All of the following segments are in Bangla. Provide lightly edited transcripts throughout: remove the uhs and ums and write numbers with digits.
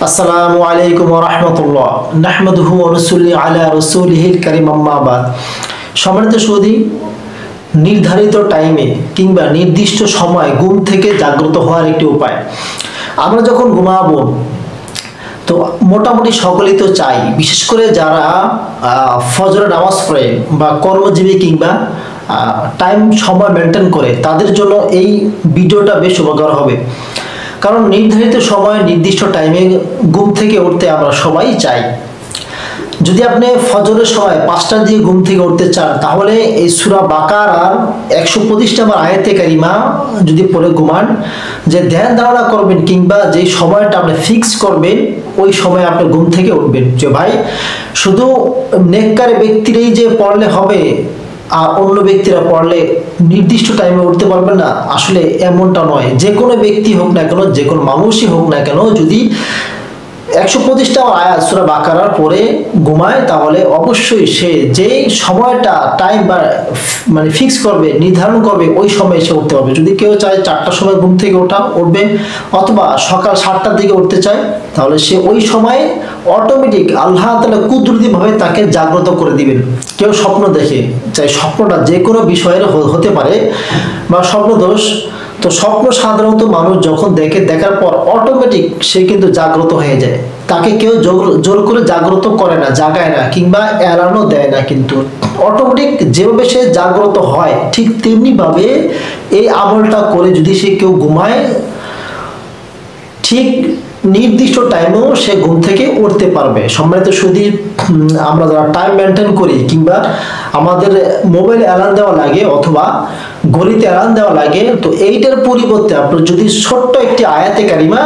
আসসালামু আলাইকুম ওয়া রাহমাতুল্লাহ নাহমাদুহু ওয়া নুসাল্লি আলা রাসূলিহিল কারীম আম্মা বাদ। সম্মানিত সুধী, নির্ধারিত টাইমে কিংবা নির্দিষ্ট সময় ঘুম থেকে জাগ্রত হওয়ার একটি উপায়। আমরা যখন ঘুমাবো তো মোটামুটি সকলেই তো চাই, বিশেষ করে যারা ফজরের নামাজ পড়ে বা কর্মজীবী কিংবা টাইম সময় মেনটেন করে, তাদের জন্য এই ভিডিওটা বেশ উপকার হবে। কারণ নির্ধারিত সময়ে নির্দিষ্ট টাইমে ঘুম থেকে উঠতে আমরা সবাই চাই। যদি আপনি ফজরের সময় 5টার দিকে ঘুম থেকে উঠতে চান, তাহলে এই সূরা বাকারার 125 নম্বর আয়াতে কারিমা যদি পড়ে ঘুমান, যে ধ্যান ধারণা করবেন কিংবা যে সময়টা আপনি ফিক্স করবেন, ওই সময় আপনি ঘুম থেকে উঠবেন। যে ভাই, শুধু নেককার ব্যক্তিরাই যে পড়লে হবে আর অন্য ব্যক্তিরা পড়লে নির্দিষ্ট টাইমে উঠতে পারবেন না, আসলে এমনটা নয়। যে কোনো ব্যক্তি হোক না কেন, যে কোনো মানুষই হোক না কেন, যদি 125টা আয়াত সূরা বাকারার পরে ঘুমায়, তাহলে অবশ্যই সে যে সময়টা টাইম বা মানে ফিক্স করবে, নির্ধারণ করবে, ওই সময় সে উঠতে পারবে। যদি কেউ চায় 4টার সময় ঘুম থেকে উঠবে অথবা সকাল 7টার দিকে উঠতে চায়, তাহলে সে ওই সময়ে অটোমেটিক আল্লাহ তাআলা কুদরতিভাবে তাকে জাগ্রত করে দিবেন। কেউ স্বপ্ন দেখে, চাই স্বপ্নটা যে কোনো বিষয়ের হতে পারে বা স্বপ্নদোষ, তো স্বপ্ন সাধারণত মানুষ যখন দেখে, দেখার পর অটোমেটিক সে কিন্তু জাগ্রত হয়ে যায়। তাকে কেউ জোর করে জাগ্রত করে না, জাগায় না কিংবা অ্যালার্মও দেয় না, কিন্তু অটোমেটিক যেভাবে সে জাগ্রত হয়, ঠিক তেমনি ভাবে এই আমলটা করে যদি সে কেউ ঘুমায়, ঠিক নির্দিষ্ট টাইমেও সে ঘুম থেকে উঠতে পারবে। সম্মানিত সুধী, আমরা যারা টাইম মেনটেন করি কিংবা আমাদের মোবাইলে অ্যালার্ম দেওয়া লাগে অথবা ঘড়িতে অ্যালার্ম দেওয়া লাগে, তো এইটার পরিবর্তে আপনার যদি ছোট্ট একটি আয়াতে কারিমা,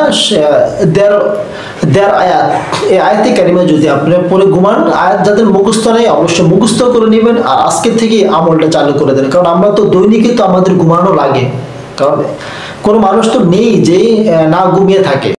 দেড় আয়াত, এই আয়াতে কারিমা যদি আপনি পরে ঘুমান, আয়াত যাদের মুখস্থ নেই অবশ্যই মুখস্থ করে নেবেন আর আজকে থেকে আমলটা চালু করে দেন। কারণ আমরা তো দৈনিকই তো আমাদের ঘুমানো লাগে, কারণ কোনো মানুষ তো নেই যে না ঘুমিয়ে থাকে।